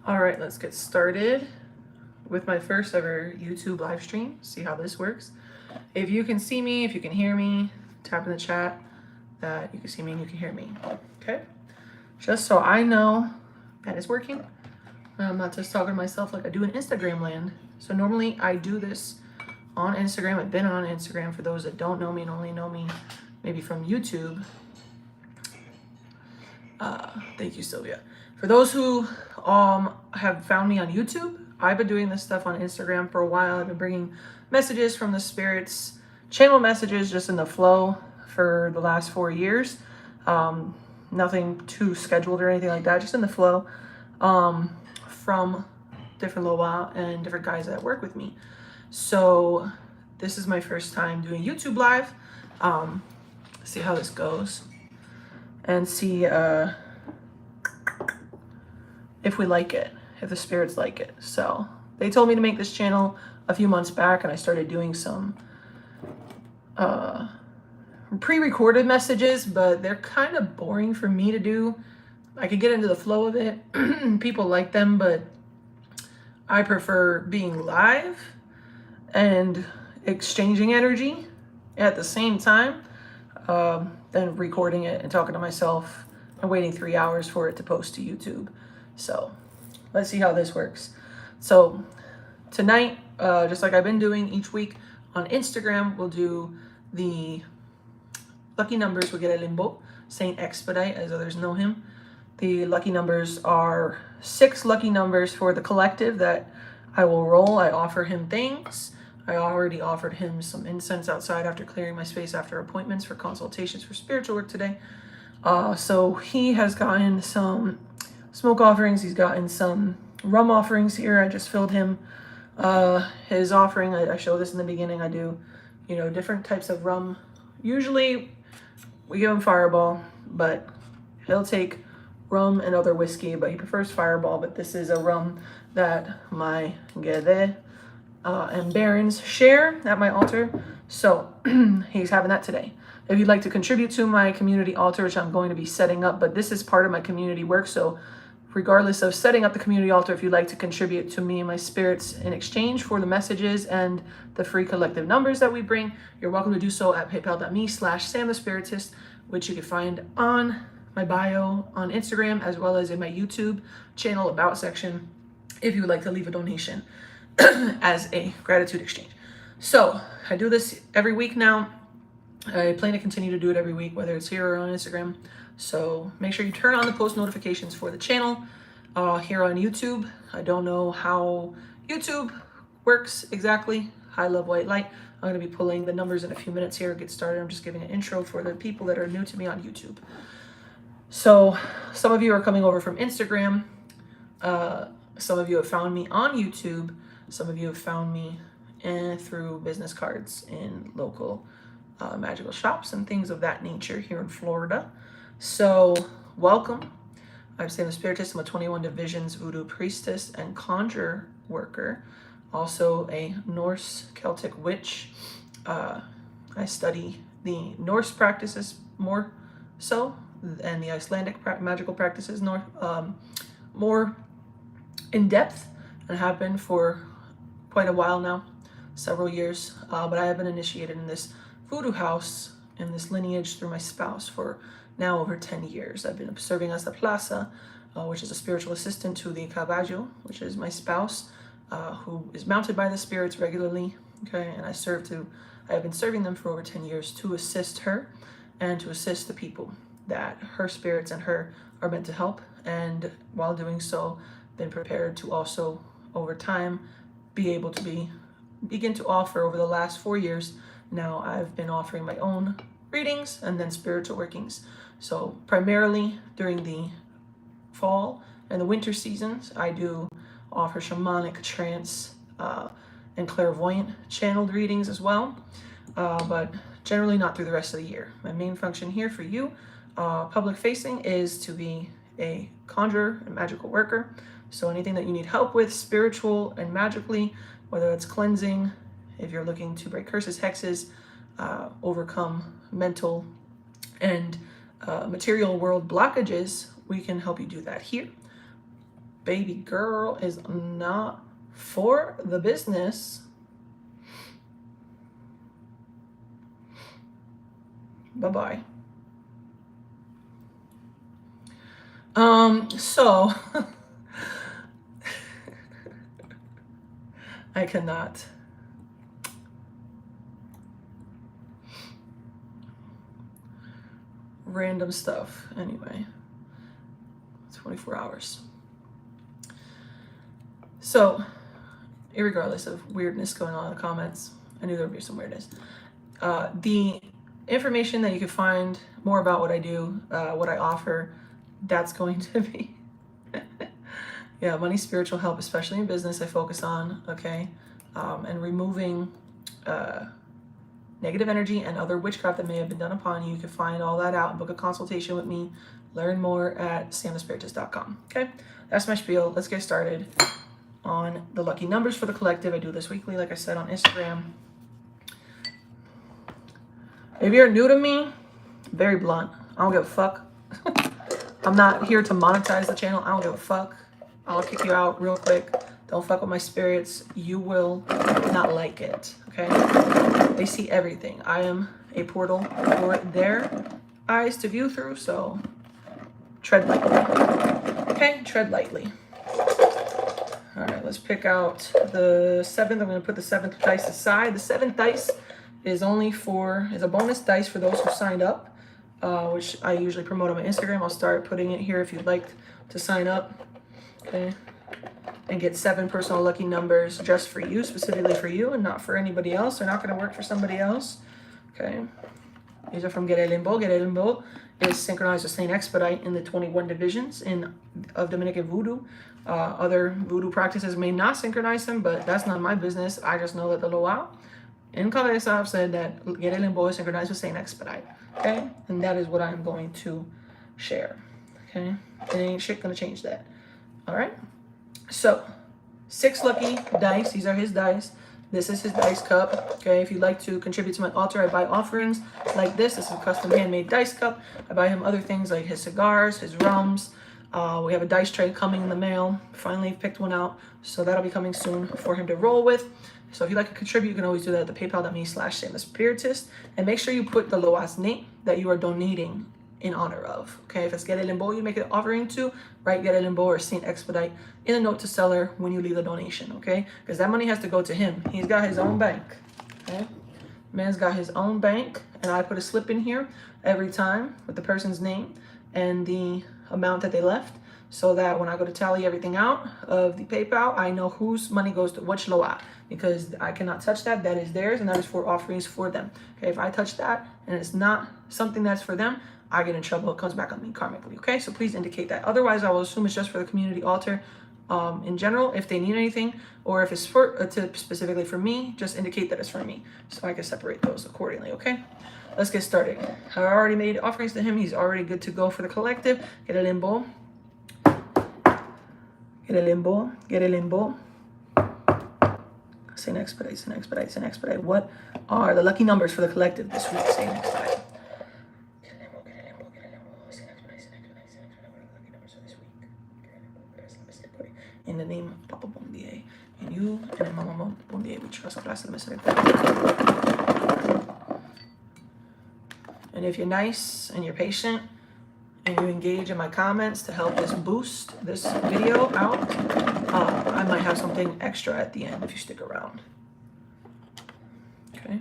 All right, let's get started with my first ever YouTube live stream. See how this works. If you can see me, if you can hear me, tap in the chat that you can see me and you can hear me. Okay? Just so I know that it's working. I'm not just talking to myself like I do in Instagram land. So normally I do this on Instagram. I've been on Instagram for those that don't know me and only know me maybe from YouTube. Thank you, Sylvia. For those who have found me on YouTube, I've been doing this stuff on Instagram for a while. I've been bringing messages from the spirits, channel messages just in the flow for the last 4 years. Nothing too scheduled or anything like that, just in the flow from different Loa and different guys that work with me. So this is my first time doing YouTube live. See how this goes and see if we like it, if the spirits like it. So they told me to make this channel a few months back, and I started doing some pre-recorded messages, but they're kind of boring for me to do. I could get into the flow of it. People like them, but I prefer being live and exchanging energy at the same time than recording it and talking to myself and waiting 3 hours for it to post to YouTube. So let's see how this works. So tonight, just like I've been doing each week on Instagram, we'll do the lucky numbers for Guede Limbo, Saint Expedite, as others know him. The lucky numbers are 6 lucky numbers for the collective that I will roll. I offer him things. I already offered him some incense outside after clearing my space after appointments for consultations for spiritual work today. So he has gotten some smoke offerings. He's gotten some rum offerings here. I just filled him his offering. I show this in the beginning. I do, different types of rum. Usually we give him Fireball, but he'll take rum and other whiskey, but he prefers Fireball. But this is a rum that my Guede and Barons share at my altar. So he's having that today. If you'd like to contribute to my community altar, which I'm going to be setting up, but this is part of my community work. So regardless of setting up the community altar, if you'd like to contribute to me and my spirits in exchange for the messages and the free collective numbers that we bring, you're welcome to do so at paypal.me/SamTheSpiritist, which you can find on my bio on Instagram, as well as in my YouTube channel about section, if you would like to leave a donation as a gratitude exchange. So I do this every week now. I plan to continue to do it every week, whether it's here or on Instagram. So make sure you turn on the post notifications for the channel here on YouTube. I don't know how YouTube works exactly. High love, white light. I'm going to be pulling the numbers in a few minutes here. Get started. I'm just giving an intro for the people that are new to me on YouTube. So some of you are coming over from Instagram. Some of you have found me on YouTube. Some of you have found me through business cards in local magical shops and things of that nature here in Florida. So welcome. I'm Sam the Spiritist. I'm a 21 Divisions Voodoo Priestess and Conjure Worker. Also a Norse Celtic Witch. I study the Norse practices more so, and the Icelandic magical practices more in depth, and have been for quite a while now, several years. But I have been initiated in this voodoo house in this lineage through my spouse for now over 10 years. I've been serving as the Plaza, which is a spiritual assistant to the Caballo, which is my spouse, who is mounted by the spirits regularly. Okay, and I have been serving them for over 10 years to assist her and to assist the people that her spirits and her are meant to help. And while doing so, been prepared to also, over time, be able to begin to offer. Over the last 4 years now, I've been offering my own readings and then spiritual workings. So primarily during the fall and the winter seasons, I do offer shamanic, trance, and clairvoyant channeled readings as well, but generally not through the rest of the year. My main function here for you, public facing, is to be a conjurer and magical worker. So anything that you need help with spiritual and magically, whether it's cleansing, if you're looking to break curses, hexes, overcome mental and material world blockages, we can help you do that here. baby girl is not for the business. Bye-bye. So I cannot. Random stuff. Anyway, 24 hours. So, irregardless of weirdness going on in the comments, I knew there would be some weirdness. The information that you can find more about what I do, what I offer, that's going to be yeah, money, spiritual help, especially in business, I focus on, okay, and removing negative energy and other witchcraft that may have been done upon you. You can find all that out and book a consultation with me. Learn more at samthespiritist.com. Okay, that's my spiel. Let's get started on the lucky numbers for the collective. I do this weekly, like I said, on Instagram. If you're new to me, very blunt. I don't give a fuck. I'm not here to monetize the channel. I don't give a fuck. I'll kick you out real quick. Don't fuck with my spirits. You will not like it, okay? They see everything. I am a portal for their eyes to view through, so tread lightly. Okay, tread lightly. All right, let's pick out the 7th. I'm going to put the 7th dice aside. The 7th dice is a bonus dice for those who signed up, which I usually promote on my Instagram. I'll start putting it here if you'd like to sign up, okay? And get 7 personal lucky numbers just for you, specifically for you, and not for anybody else. They're not going to work for somebody else, okay? These are from Guede Limbo. Guede Limbo is synchronized with Saint Expedite in the 21 divisions of Dominican Voodoo. Other voodoo practices may not synchronize them, but that's not my business. I just know that the Loa in Cabeza have said that Guede Limbo is synchronized with Saint Expedite, okay? And that is what I'm going to share, okay? And ain't shit gonna change that, all right? So, 6 lucky dice. These are his dice. This is his dice cup. Okay, if you'd like to contribute to my altar, I buy offerings like this. This is a custom handmade dice cup. I buy him other things like his cigars, his rums. We have a dice tray coming in the mail. Finally picked one out, so that'll be coming soon for him to roll with. So if you'd like to contribute, you can always do that at the paypal.me/SamTheSpiritist. And make sure you put the Loa's name that you are donating in honor of. Okay, if it's Guede Limbo you make an offering to, write Guede Limbo or Saint Expedite in a note to seller when you leave the donation, okay? Because that money has to go to him. He's got his own bank, okay? Man's got his own bank, and I put a slip in here every time with the person's name and the amount that they left, so that when I go to tally everything out of the PayPal, I know whose money goes to which Loa, because I cannot touch that. That is theirs, and that is for offerings for them. Okay, if I touch that and it's not something that's for them, I get in trouble. It comes back on me karmically, okay? So please indicate that. Otherwise, I will assume it's just for the community altar in general. If they need anything, or if it's for specifically for me, just indicate that it's for me, so I can separate those accordingly, okay? Let's get started. I already made offerings to him. He's already good to go for the collective. Guede Limbo. Guede Limbo. Guede Limbo. Saint Expedite, Saint Expedite, Saint Expedite. What are the lucky numbers for the collective this week? Saint Expedite. In the name of Papa Bondie, and you and Mama Bondie, we trust the misericordia. And if you're nice and you're patient and you engage in my comments to help us boost this video out, I might have something extra at the end if you stick around. Okay.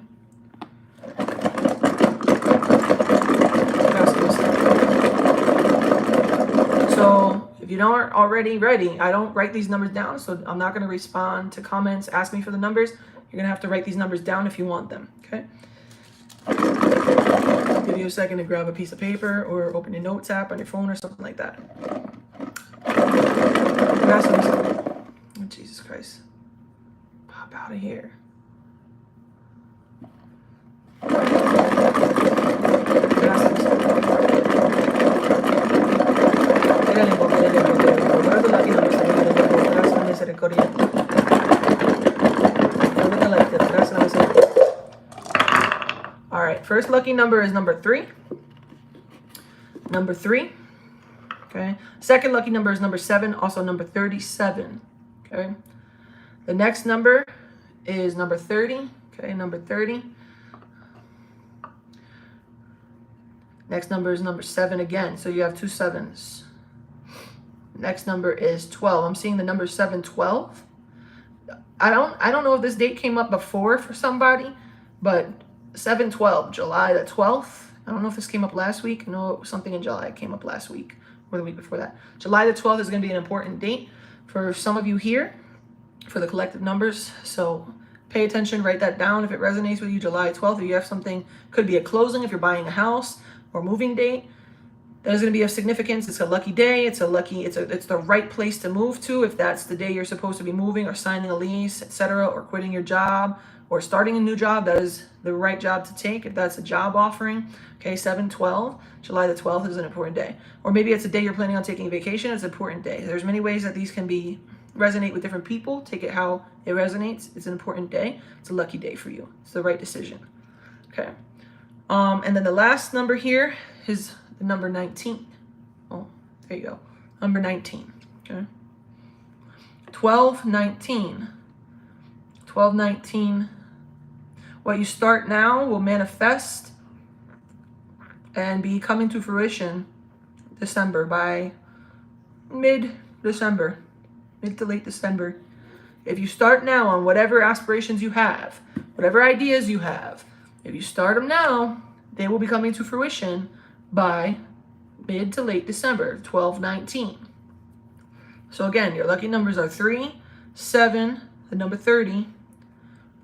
So if you aren't already ready, I don't write these numbers down, so I'm not going to respond to comments. Ask me for the numbers. You're going to have to write these numbers down if you want them, okay? I'll give you a second to grab a piece of paper or open your notes app on your phone or something like that. Oh, Jesus Christ. Pop out of here. All right, first lucky number is number 3. Number 3. Okay. Second lucky number is number 7, also number 37. Okay. The next number is number 30. Okay, number 30. Next number is number 7 again. So you have 2 7s. Next number is 12. I'm seeing the number 712. I don't know if this date came up before for somebody, but 7/12, July the 12th. I don't know if this came up last week. No, something in July came up last week or the week before that. July the 12th is going to be an important date for some of you here for the collective numbers. So pay attention, write that down if it resonates with you. July 12th, if you have something, could be a closing if you're buying a house or moving date. That is going to be of significance. It's a lucky day. It's the right place to move to if that's the day you're supposed to be moving or signing a lease, etc., or quitting your job or starting a new job. That is the right job to take if that's a job offering. Okay, 7/12, July the 12th is an important day. Or maybe it's a day you're planning on taking a vacation. It's an important day. There's many ways that these can resonate with different people. Take it how it resonates. It's an important day. It's a lucky day for you. It's the right decision. Okay. And then the last number here is the number 19. Oh, there you go. Number 19. Okay. 12/19. 12/19. What you start now will manifest and be coming to fruition December, by mid-December, mid to late December. If you start now on whatever aspirations you have, whatever ideas you have, if you start them now, they will be coming to fruition by mid to late December, 12/19. So again, your lucky numbers are 3, 7, the number 30,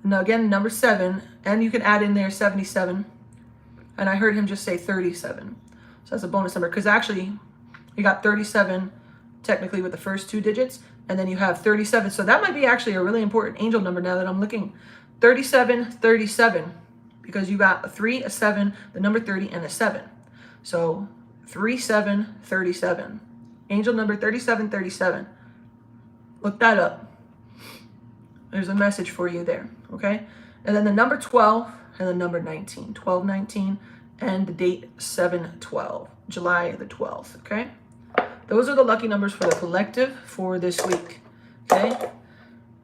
and again, number 7, and you can add in there 77. And I heard him just say 37. So that's a bonus number, because actually you got 37 technically with the first 2 digits, and then you have 37. So that might be actually a really important angel number now that I'm looking. 37, 37, because you got a 3, a 7, the number 30, and a 7. So 3737. Angel number 3737. Look that up. There's a message for you there. Okay. And then the number 12 and the number 19. 12/19 and the date 7/12. July the 12th. Okay. Those are the lucky numbers for the collective for this week. Okay.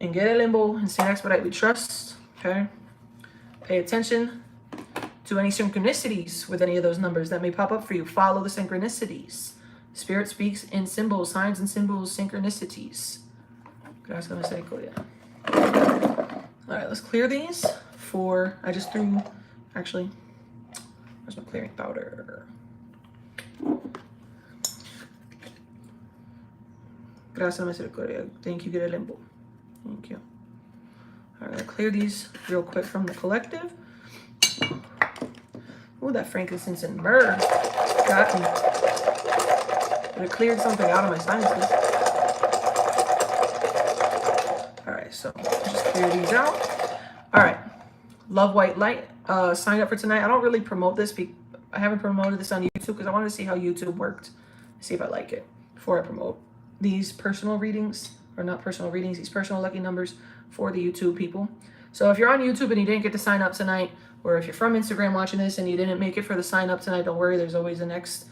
In Guede Limbo and St. Expedite we trust. Okay. Pay attention to any synchronicities with any of those numbers that may pop up for you. Follow the synchronicities. Spirit speaks in symbols, signs and symbols, synchronicities. Gracias, all right, let's clear these I just threw, actually, there's no clearing powder. Gracias, misericordia. Thank you, Guede Limbo. Thank you. All right, clear these real quick from the collective. Oh, that frankincense and myrrh got me. But it cleared something out of my sinuses. All right, so just clear these out. All right, love white light. Sign up for tonight. I don't really promote this. I haven't promoted this on YouTube because I wanted to see how YouTube worked, see if I like it before I promote these personal readings, or not personal readings, these personal lucky numbers for the YouTube people. So if you're on YouTube and you didn't get to sign up tonight, or if you're from Instagram watching this and you didn't make it for the sign up tonight, don't worry. There's always a next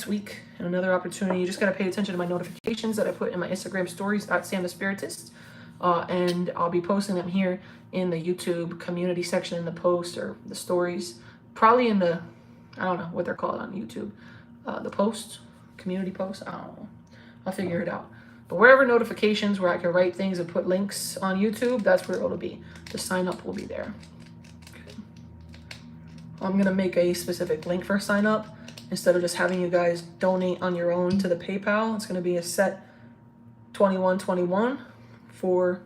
week and another opportunity. You just got to pay attention to my notifications that I put in my Instagram stories at Sam the Spiritist. And I'll be posting them here in the YouTube community section in the post or the stories. Probably in the, I don't know what they're called on YouTube. The post, community post, I don't know. I'll figure it out. But wherever notifications where I can write things and put links on YouTube, that's where it'll be. The sign up will be there. I'm going to make a specific link for sign up instead of just having you guys donate on your own to the PayPal. It's going to be a set 2121 for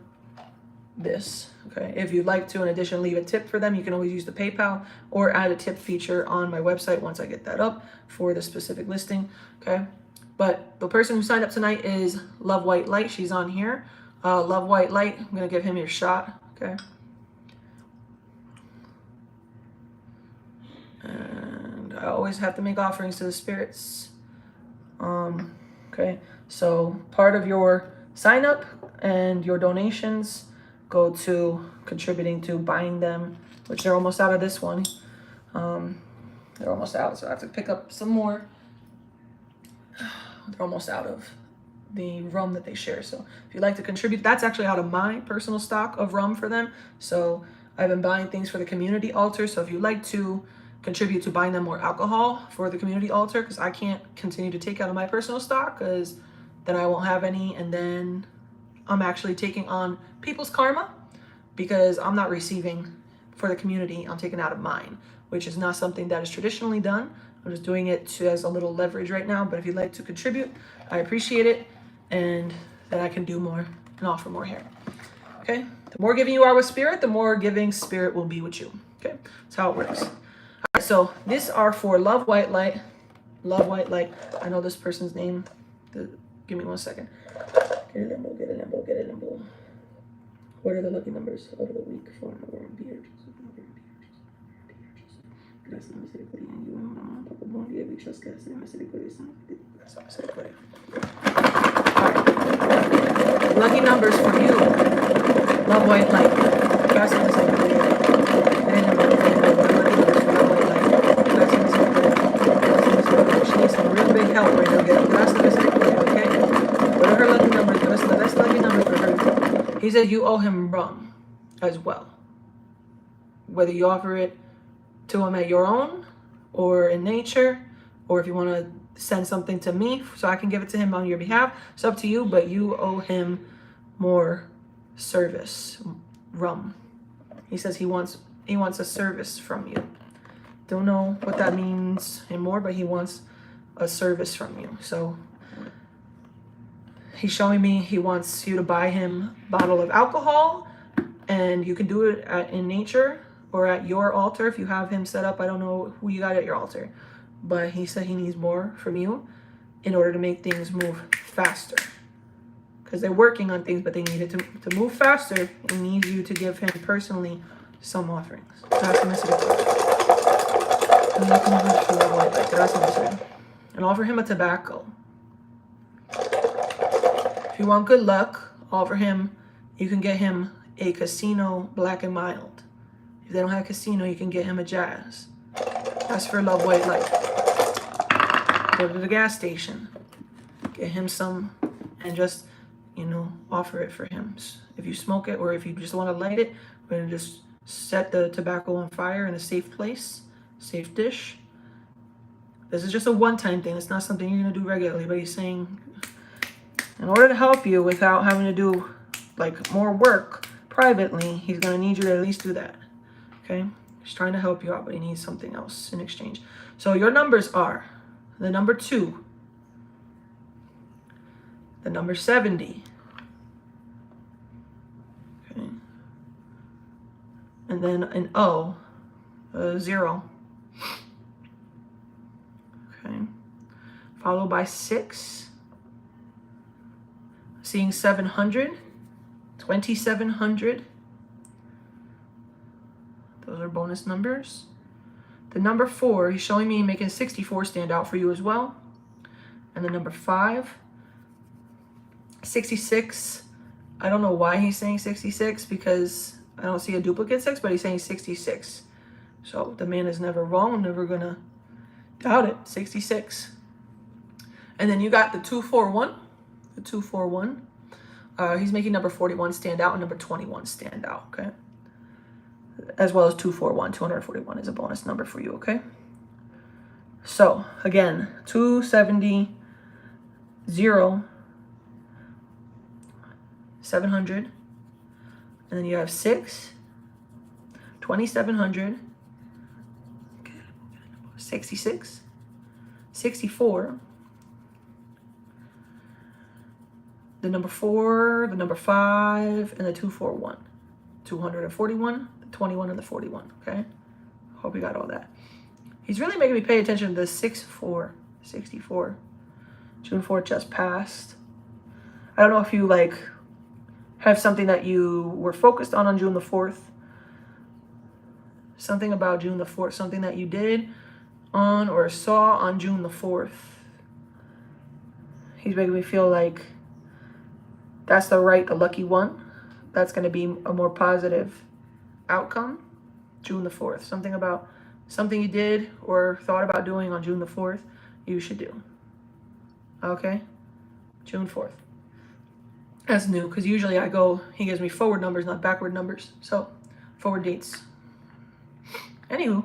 this. Okay. If you'd like to, in addition, leave a tip for them, you can always use the PayPal or add a tip feature on my website once I get that up for the specific listing. Okay. But the person who signed up tonight is Love White Light. She's on here. Love White Light. I'm going to give him your shot. Okay. And I always have to make offerings to the spirits. Okay. So part of your sign up and your donations go to contributing to buying them, which they're almost out of this one. They're almost out, so I have to pick up some more. they're almost out of the rum that they share. So if you'd like to contribute, that's actually out of my personal stock of rum for them. So I've been buying things for the community altar. So if you'd like to contribute to buying them more alcohol for the community altar, because I can't continue to take out of my personal stock, because then I won't have any, and then I'm actually taking on people's karma, because I'm not receiving for the community. I'm taking out of mine, which is not something that is traditionally done. I'm just doing it as a little leverage right now. But if you'd like to contribute, I appreciate it, and then I can do more and offer more here. Okay, the more giving you are with spirit, the more giving spirit will be with you. Okay, that's how it works. All right, so these are for Love White Light. Love White Light. I know this person's name. Give me 1 second. Guede Limbo, Guede Limbo, Guede Limbo. What are the lucky numbers of the week for our beers? Gracias, misericordia, y yo, mamá, papá, bon día, we trust God, say misericordia, gracias, misericordia. Alright. Lucky numbers for you. Love White Light. Gracias, misericordia. She needs some real big help right now. Gracias, misericordia, okay? What are her lucky numbers? Give us the best lucky number for her. He said you owe him rum as well. Whether you offer it to him at your own or in nature, or if you want to send something to me so I can give it to him on your behalf, it's up to you, but you owe him more service, rum. He says he wants a service from you. Don't know what that means anymore, but he wants a service from you. So he's showing me he wants you to buy him a bottle of alcohol, and you can do it in nature or at your altar if you have him set up. I don't know who you got at your altar, but he said he needs more from you in order to make things move faster, because they're working on things, but they need it to move faster. He needs you to give him personally some offerings. And offer him a tobacco. If you want good luck, offer him, you can get him a Casino Black and Mild. If they don't have a Casino, you can get him a Jazz. That's for Love White Light. Go to the gas station, get him some, and just, offer it for him. If you smoke it, or if you just want to light it, we're going to just set the tobacco on fire in a safe place, safe dish. This is just a one-time thing. It's not something you're going to do regularly, but he's saying in order to help you without having to do more work privately, he's going to need you to at least do that. Okay? He's trying to help you out, but he needs something else in exchange. So your numbers are the number 2, the number 70, okay, and then an O, 0, okay, followed by 6, seeing 700, 2700. Those are bonus numbers. The number 4, he's showing me making 64 stand out for you as well. And the number 5, 66. I don't know why he's saying 66, because I don't see a duplicate 6, but he's saying 66. So the man is never wrong. I'm never going to doubt it. 66. And then you got the 241. The 241. He's making number 41 stand out and number 21 stand out, okay? As well as 241. 241 is a bonus number for you, okay? So, again, 270, 0, 700, and then you have 6, 2700, 66, 64, the number 4, the number 5, and the 241. 241, the 21, and the 41, okay? Hope you got all that. He's really making me pay attention to the 6-4, 64. June 4th just passed. I don't know if you have something that you were focused on June the 4th. Something about June the 4th, something that you did on or saw on June the 4th. He's making me feel like that's the lucky one. That's going to be a more positive outcome. June the 4th. Something you did or thought about doing on June the 4th, you should do. Okay, June 4th. That's new because usually he gives me forward numbers, not backward numbers. So, forward dates. Anywho,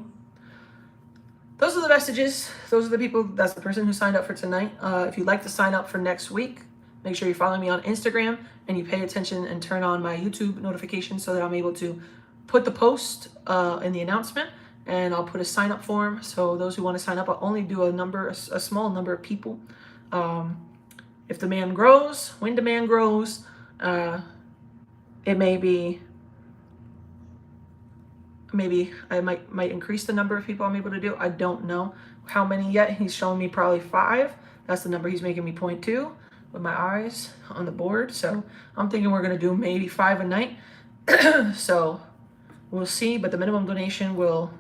those are the messages. Those are the people. That's the person who signed up for tonight. If you'd like to sign up for next week, make sure you follow me on Instagram and you pay attention and turn on my YouTube notifications so that I'm able to put the post in the announcement, and I'll put a sign up form. So those who want to sign up, I'll only do a small number of people. If demand grows, when demand grows, it maybe I might increase the number of people I'm able to do. I don't know how many yet. He's showing me probably 5. That's the number he's making me point to with my eyes on the board. So I'm thinking we're gonna do maybe 5 a night. So we'll see, but the minimum donation will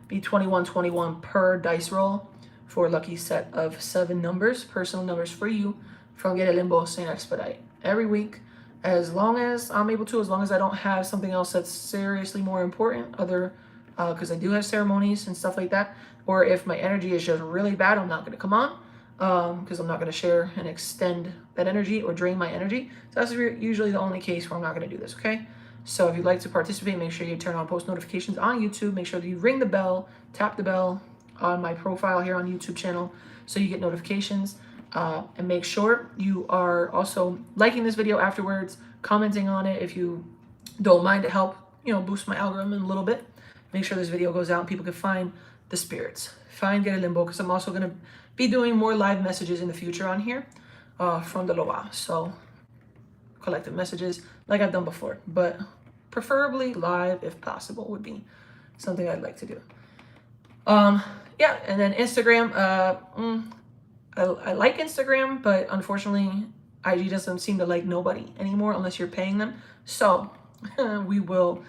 be $21.21 per dice roll for a lucky set of 7 numbers, personal numbers for you from Guede Limbo St. Expedite every week, as long as I'm able to, as long as I don't have something else that's seriously more important, because I do have ceremonies and stuff like that, or if my energy is just really bad, I'm not going to come on, because I'm not going to share and extend that energy or drain my energy. So that's usually the only case where I'm not going to do this, okay? So if you'd like to participate, make sure you turn on post notifications on YouTube. Make sure that you ring the bell, tap the bell on my profile here on YouTube channel so you get notifications. And make sure you are also liking this video afterwards, commenting on it if you don't mind, to help, boost my algorithm a little bit. Make sure this video goes out and people can find the spirits. Find Guede Limbo, because I'm also going to be doing more live messages in the future on here from the Loa. So collective messages like I've done before, but preferably live if possible would be something I'd like to do. Yeah, and then Instagram. I like Instagram, but unfortunately, IG doesn't seem to like nobody anymore unless you're paying them. So we will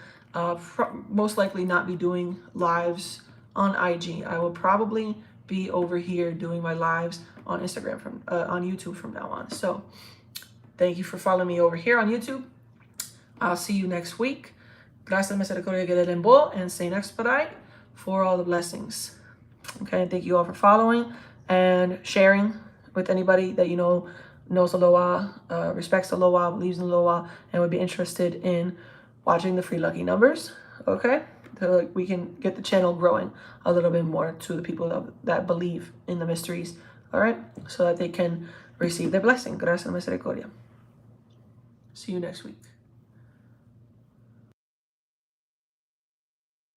most likely not be doing lives on IG. I will probably be over here doing my lives on Instagram on YouTube from now on. So thank you for following me over here on YouTube. I'll see you next week. Gracias, Misericordia, Guede Limbo, and St. Expedite for all the blessings. Okay, thank you all for following and sharing with anybody that knows the Loa, respects the Loa, believes in the Loa, and would be interested in watching the free lucky numbers. Okay, so we can get the channel growing a little bit more to the people that believe in the mysteries. All right, so that they can receive their blessing. Gracias, Misericordia. See you next week.